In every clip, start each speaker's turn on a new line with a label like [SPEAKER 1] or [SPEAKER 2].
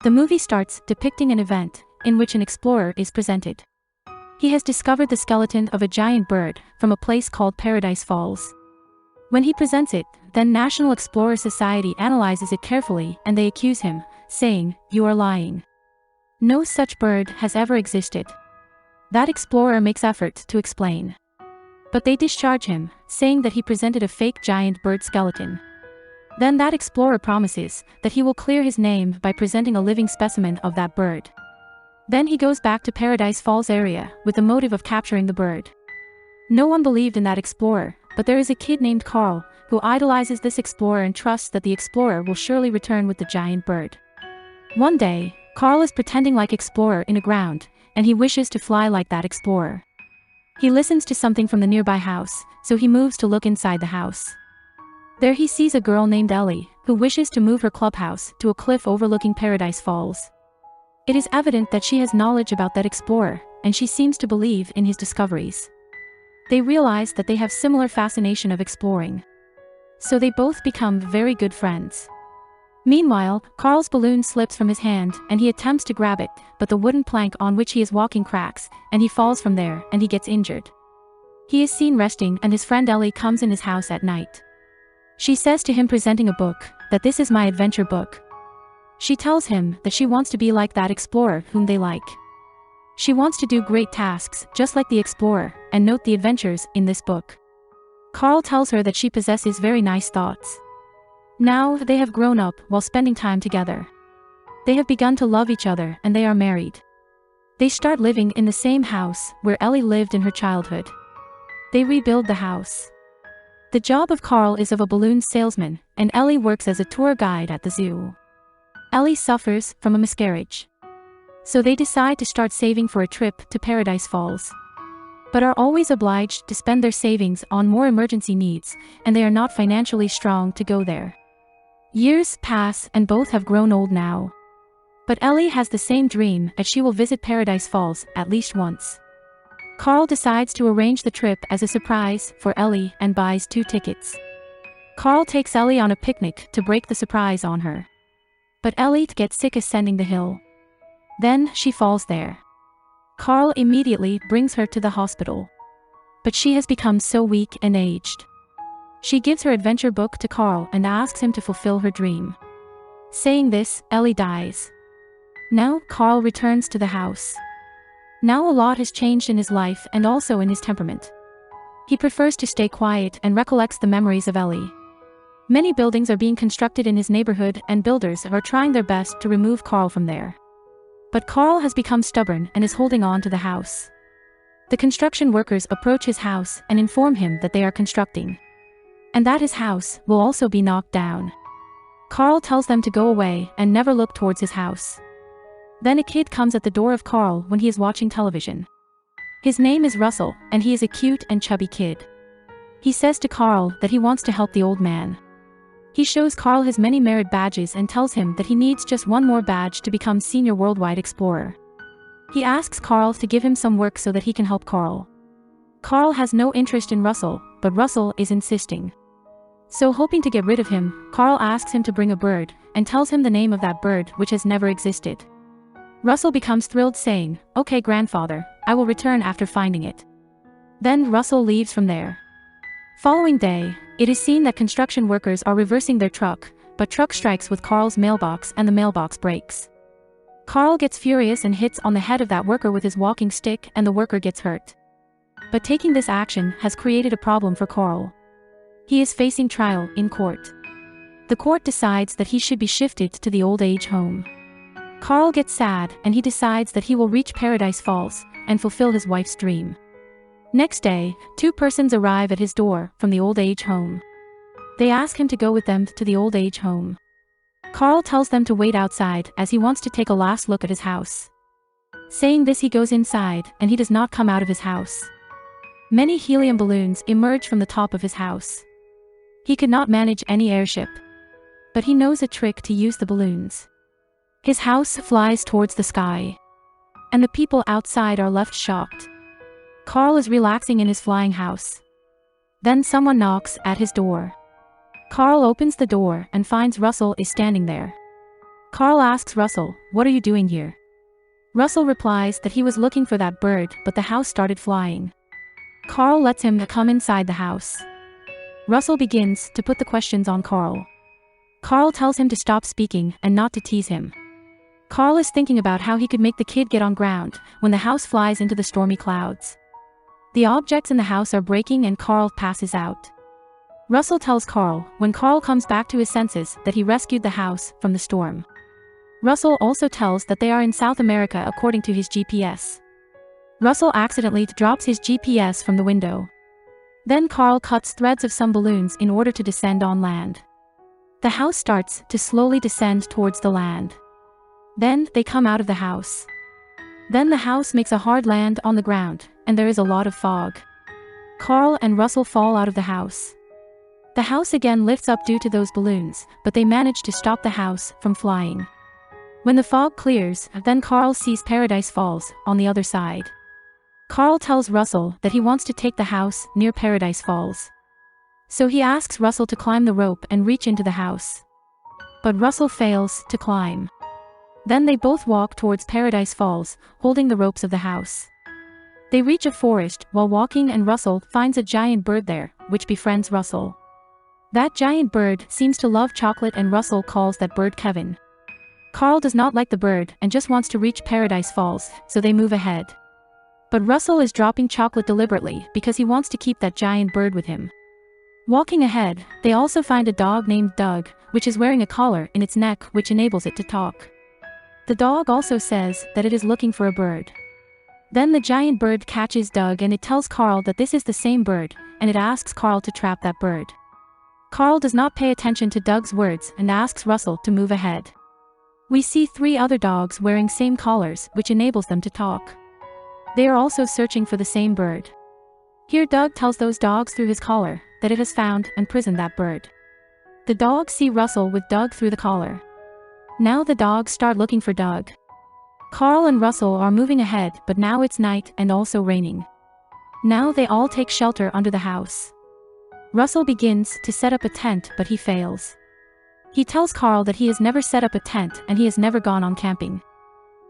[SPEAKER 1] The movie starts depicting an event in which an explorer is presented. He has discovered the skeleton of a giant bird from a place called Paradise Falls. When he presents it, then National Explorer Society analyzes it carefully and they accuse him, saying, "You are lying. No such bird has ever existed." That explorer makes effort to explain. But they discharge him, saying that he presented a fake giant bird skeleton. Then that explorer promises that he will clear his name by presenting a living specimen of that bird. Then he goes back to Paradise Falls area with the motive of capturing the bird. No one believed in that explorer, but there is a kid named Carl who idolizes this explorer and trusts that the explorer will surely return with the giant bird. One day, Carl is pretending like explorer in a ground, and he wishes to fly like that explorer. He listens to something from the nearby house, so he moves to look inside the house. There he sees a girl named Ellie, who wishes to move her clubhouse to a cliff overlooking Paradise Falls. It is evident that she has knowledge about that explorer, and she seems to believe in his discoveries. They realize that they have similar fascination of exploring. So they both become very good friends. Meanwhile, Carl's balloon slips from his hand and he attempts to grab it, but the wooden plank on which he is walking cracks, and he falls from there and he gets injured. He is seen resting and his friend Ellie comes in his house at night. She says to him presenting a book, that this is my adventure book. She tells him that she wants to be like that explorer whom they like. She wants to do great tasks just like the explorer, and note the adventures in this book. Carl tells her that she possesses very nice thoughts. Now they have grown up while spending time together. They have begun to love each other and they are married. They start living in the same house where Ellie lived in her childhood. They rebuild the house. The job of Carl is of a balloon salesman, and Ellie works as a tour guide at the zoo. Ellie suffers from a miscarriage. So they decide to start saving for a trip to Paradise Falls. But are always obliged to spend their savings on more emergency needs, and they are not financially strong to go there. Years pass and both have grown old now. But Ellie has the same dream that she will visit Paradise Falls at least once. Carl decides to arrange the trip as a surprise for Ellie and buys 2 tickets. Carl takes Ellie on a picnic to break the surprise on her. But Ellie gets sick ascending the hill. Then she falls there. Carl immediately brings her to the hospital. But she has become so weak and aged. She gives her adventure book to Carl and asks him to fulfill her dream. Saying this, Ellie dies. Now Carl returns to the house. Now a lot has changed in his life and also in his temperament. He prefers to stay quiet and recollects the memories of Ellie. Many buildings are being constructed in his neighborhood and builders are trying their best to remove Carl from there. But Carl has become stubborn and is holding on to the house. The construction workers approach his house and inform him that they are constructing. And that his house will also be knocked down. Carl tells them to go away and never look towards his house. Then a kid comes at the door of Carl when he is watching television. His name is Russell, and he is a cute and chubby kid. He says to Carl that he wants to help the old man. He shows Carl his many merit badges and tells him that he needs just one more badge to become Senior Worldwide Explorer. He asks Carl to give him some work so that he can help Carl. Carl has no interest in Russell, but Russell is insisting. So hoping to get rid of him, Carl asks him to bring a bird, and tells him the name of that bird which has never existed. Russell becomes thrilled saying, "Okay grandfather, I will return after finding it." Then Russell leaves from there. Following day, it is seen that construction workers are reversing their truck, but truck strikes with Carl's mailbox and the mailbox breaks. Carl gets furious and hits on the head of that worker with his walking stick and the worker gets hurt. But taking this action has created a problem for Carl. He is facing trial in court. The court decides that he should be shifted to the old age home. Carl gets sad and he decides that he will reach Paradise Falls and fulfill his wife's dream. Next day, 2 persons arrive at his door from the old age home. They ask him to go with them to the old age home. Carl tells them to wait outside as he wants to take a last look at his house. Saying this, he goes inside and he does not come out of his house. Many helium balloons emerge from the top of his house. He could not manage any airship. But he knows a trick to use the balloons. His house flies towards the sky. And the people outside are left shocked. Carl is relaxing in his flying house. Then someone knocks at his door. Carl opens the door and finds Russell is standing there. Carl asks Russell, "What are you doing here?" Russell replies that he was looking for that bird, but the house started flying. Carl lets him come inside the house. Russell begins to put the questions on Carl. Carl tells him to stop speaking and not to tease him. Carl is thinking about how he could make the kid get on ground when the house flies into the stormy clouds. The objects in the house are breaking and Carl passes out. Russell tells Carl, when Carl comes back to his senses, that he rescued the house from the storm. Russell also tells that they are in South America according to his GPS. Russell accidentally drops his GPS from the window. Then Carl cuts threads of some balloons in order to descend on land. The house starts to slowly descend towards the land. Then they come out of the house. Then the house makes a hard land on the ground, and there is a lot of fog. Carl and Russell fall out of the house. The house again lifts up due to those balloons, but they manage to stop the house from flying. When the fog clears, then Carl sees Paradise Falls on the other side. Carl tells Russell that he wants to take the house near Paradise Falls. So he asks Russell to climb the rope and reach into the house. But Russell fails to climb. Then they both walk towards Paradise Falls, holding the ropes of the house. They reach a forest while walking and Russell finds a giant bird there, which befriends Russell. That giant bird seems to love chocolate and Russell calls that bird Kevin. Carl does not like the bird and just wants to reach Paradise Falls, so they move ahead. But Russell is dropping chocolate deliberately because he wants to keep that giant bird with him. Walking ahead, they also find a dog named Doug, which is wearing a collar in its neck which enables it to talk. The dog also says that it is looking for a bird. Then the giant bird catches Doug and it tells Carl that this is the same bird, and it asks Carl to trap that bird. Carl does not pay attention to Doug's words and asks Russell to move ahead. We see 3 other dogs wearing same collars which enables them to talk. They are also searching for the same bird. Here Doug tells those dogs through his collar that it has found and prisoned that bird. The dogs see Russell with Doug through the collar. Now the dogs start looking for Doug. Carl and Russell are moving ahead, but now it's night and also raining. Now they all take shelter under the house. Russell begins to set up a tent, but he fails. He tells Carl that he has never set up a tent and he has never gone on camping.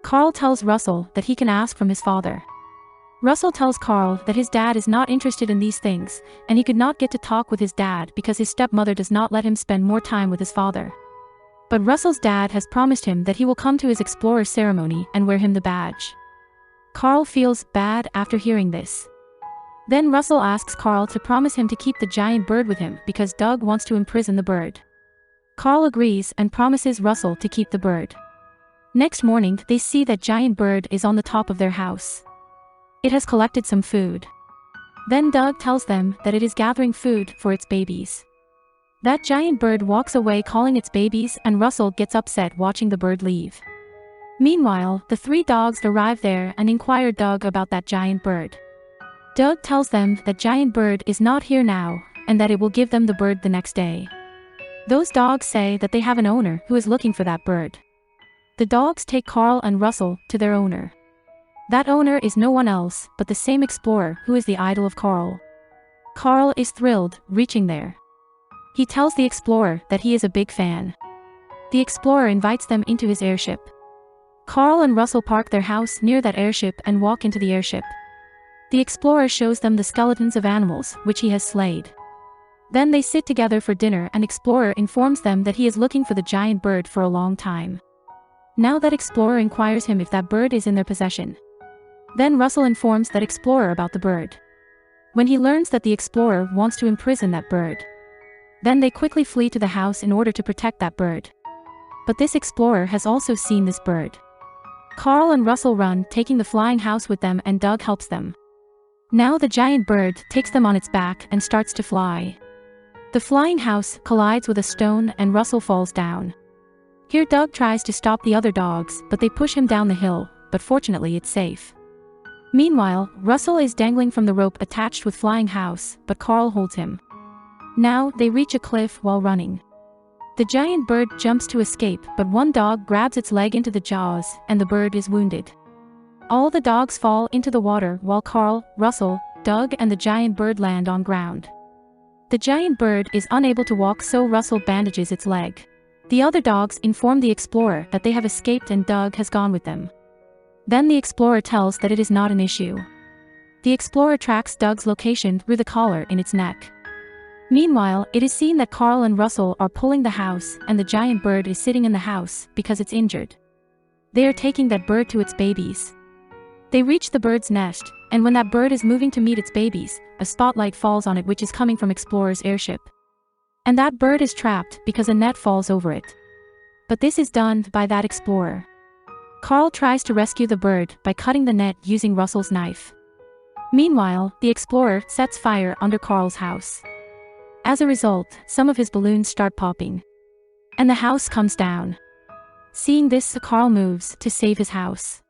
[SPEAKER 1] Carl tells Russell that he can ask from his father. Russell tells Carl that his dad is not interested in these things, and he could not get to talk with his dad because his stepmother does not let him spend more time with his father. But Russell's dad has promised him that he will come to his explorer ceremony and wear him the badge. Carl feels bad after hearing this. Then Russell asks Carl to promise him to keep the giant bird with him because Doug wants to imprison the bird. Carl agrees and promises Russell to keep the bird. Next morning, they see that giant bird is on the top of their house. It has collected some food. Then Doug tells them that it is gathering food for its babies. That giant bird walks away calling its babies and Russell gets upset watching the bird leave. Meanwhile, the 3 dogs arrive there and inquire Doug about that giant bird. Doug tells them that giant bird is not here now and that it will give them the bird the next day. Those dogs say that they have an owner who is looking for that bird. The dogs take Carl and Russell to their owner. That owner is no one else but the same explorer who is the idol of Carl. Carl is thrilled reaching there. He tells the explorer that he is a big fan. The explorer invites them into his airship. Carl and Russell park their house near that airship and walk into the airship. The explorer shows them the skeletons of animals which he has slayed. Then they sit together for dinner and explorer informs them that he is looking for the giant bird for a long time. Now that explorer inquires him if that bird is in their possession. Then Russell informs that explorer about the bird. When he learns that the explorer wants to imprison that bird, then they quickly flee to the house in order to protect that bird. But this explorer has also seen this bird. Carl and Russell run, taking the flying house with them, and Doug helps them. Now the giant bird takes them on its back and starts to fly. The flying house collides with a stone and Russell falls down. Here Doug tries to stop the other dogs, but they push him down the hill, but fortunately it's safe. Meanwhile, Russell is dangling from the rope attached with flying house, but Carl holds him. Now they reach a cliff while running. The giant bird jumps to escape, but one dog grabs its leg into the jaws, and the bird is wounded. All the dogs fall into the water while Carl, Russell, Doug and the giant bird land on ground. The giant bird is unable to walk, so Russell bandages its leg. The other dogs inform the explorer that they have escaped and Doug has gone with them. Then the explorer tells that it is not an issue. The explorer tracks Doug's location through the collar in its neck. Meanwhile, it is seen that Carl and Russell are pulling the house and the giant bird is sitting in the house because it's injured. They are taking that bird to its babies. They reach the bird's nest, and when that bird is moving to meet its babies, a spotlight falls on it which is coming from Explorer's airship. And that bird is trapped because a net falls over it. But this is done by that explorer. Carl tries to rescue the bird by cutting the net using Russell's knife. Meanwhile, the explorer sets fire under Carl's house. As a result, some of his balloons start popping. And the house comes down. Seeing this, Carl moves to save his house.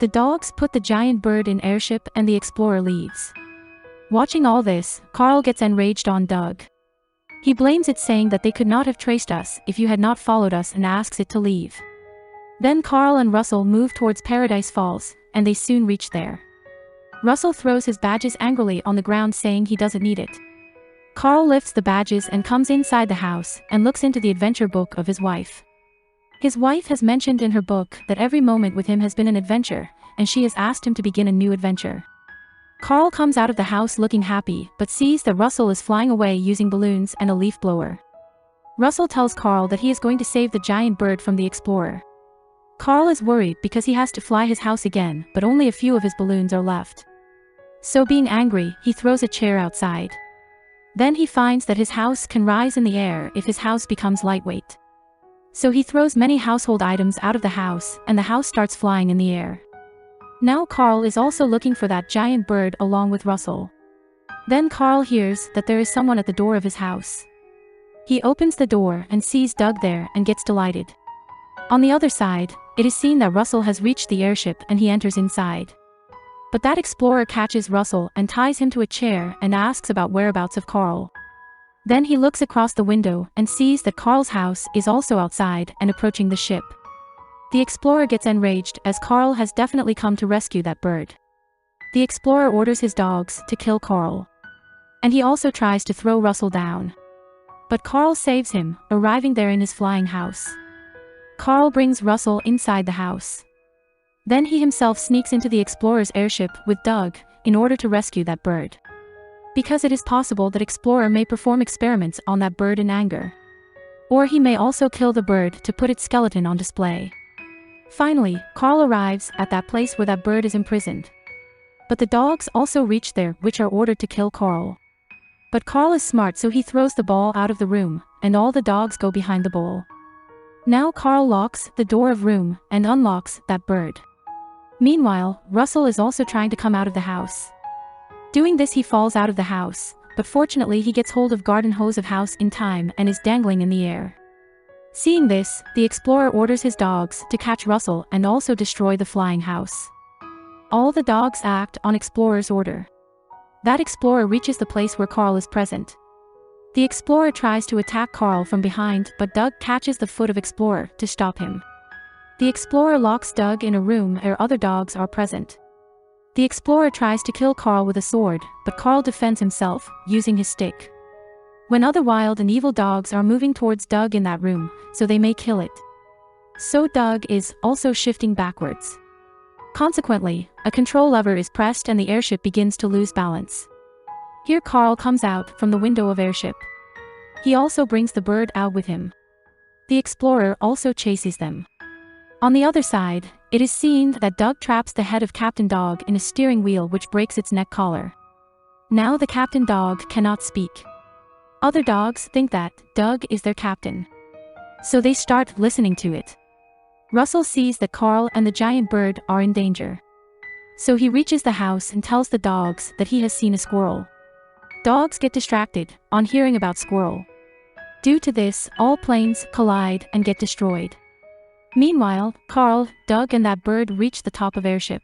[SPEAKER 1] The dogs put the giant bird in airship and the explorer leaves. Watching all this, Carl gets enraged on Doug. He blames it, saying that they could not have traced us if you had not followed us, and asks it to leave. Then Carl and Russell move towards Paradise Falls, and they soon reach there. Russell throws his badges angrily on the ground, saying he doesn't need it. Carl lifts the badges and comes inside the house and looks into the adventure book of his wife. His wife has mentioned in her book that every moment with him has been an adventure, and she has asked him to begin a new adventure. Carl comes out of the house looking happy, but sees that Russell is flying away using balloons and a leaf blower. Russell tells Carl that he is going to save the giant bird from the explorer. Carl is worried because he has to fly his house again, but only a few of his balloons are left. So being angry, he throws a chair outside. Then he finds that his house can rise in the air if his house becomes lightweight. So he throws many household items out of the house, and the house starts flying in the air. Now Carl is also looking for that giant bird along with Russell. Then Carl hears that there is someone at the door of his house. He opens the door and sees Doug there and gets delighted. On the other side, it is seen that Russell has reached the airship and he enters inside. But that explorer catches Russell and ties him to a chair and asks about whereabouts of Carl. Then he looks across the window and sees that Carl's house is also outside and approaching the ship. The explorer gets enraged as Carl has definitely come to rescue that bird. The explorer orders his dogs to kill Carl. And he also tries to throw Russell down. But Carl saves him, arriving there in his flying house. Carl brings Russell inside the house. Then he himself sneaks into the explorer's airship with Doug in order to rescue that bird. Because it is possible that explorer may perform experiments on that bird in anger. Or he may also kill the bird to put its skeleton on display. Finally, Carl arrives at that place where that bird is imprisoned. But the dogs also reach there, which are ordered to kill Carl. But Carl is smart, so he throws the ball out of the room, and all the dogs go behind the ball. Now Carl locks the door of room and unlocks that bird. Meanwhile, Russell is also trying to come out of the house. Doing this, he falls out of the house, but fortunately he gets hold of garden hose of house in time and is dangling in the air. Seeing this, the explorer orders his dogs to catch Russell and also destroy the flying house. All the dogs act on explorer's order. That explorer reaches the place where Carl is present. The explorer tries to attack Carl from behind, but Doug catches the foot of explorer to stop him. The explorer locks Doug in a room where other dogs are present. The explorer tries to kill Carl with a sword, but Carl defends himself, using his stick. When other wild and evil dogs are moving towards Doug in that room, so they may kill it. So Doug is also shifting backwards. Consequently, a control lever is pressed and the airship begins to lose balance. Here Carl comes out from the window of airship. He also brings the bird out with him. The explorer also chases them. On the other side, it is seen that Doug traps the head of Captain Dog in a steering wheel which breaks its neck collar. Now the Captain Dog cannot speak. Other dogs think that Doug is their captain. So they start listening to it. Russell sees that Carl and the giant bird are in danger. So he reaches the house and tells the dogs that he has seen a squirrel. Dogs get distracted on hearing about squirrel. Due to this, all planes collide and get destroyed. Meanwhile, Carl, Doug and that bird reach the top of airship.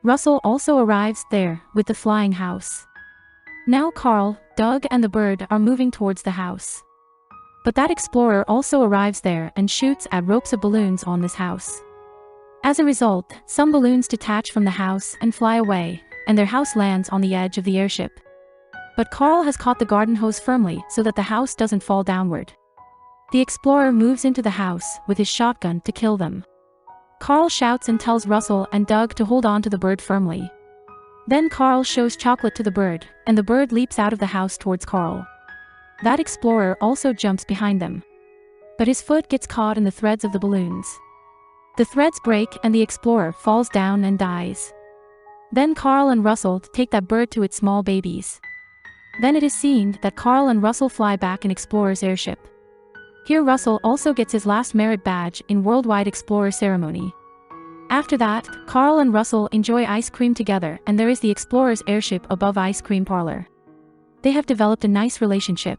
[SPEAKER 1] Russell also arrives there with the flying house. Now Carl, Doug and the bird are moving towards the house. But that explorer also arrives there and shoots at ropes of balloons on this house. As a result, some balloons detach from the house and fly away, and their house lands on the edge of the airship. But Carl has caught the garden hose firmly so that the house doesn't fall downward. The explorer moves into the house with his shotgun to kill them. Carl shouts and tells Russell and Doug to hold on to the bird firmly. Then Carl shows chocolate to the bird, and the bird leaps out of the house towards Carl. That explorer also jumps behind them. But his foot gets caught in the threads of the balloons. The threads break and the explorer falls down and dies. Then Carl and Russell take that bird to its small babies. Then it is seen that Carl and Russell fly back in Explorer's airship. Here Russell also gets his last merit badge in Worldwide Explorer ceremony. After that, Carl and Russell enjoy ice cream together, and there is the Explorer's airship above ice cream parlor. They have developed a nice relationship.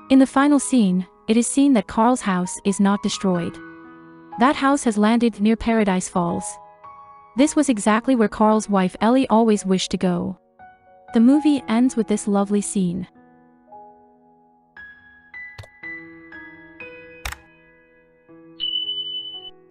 [SPEAKER 1] In the final scene, it is seen that Carl's house is not destroyed. That house has landed near Paradise Falls. This was exactly where Carl's wife Ellie always wished to go. The movie ends with this lovely scene.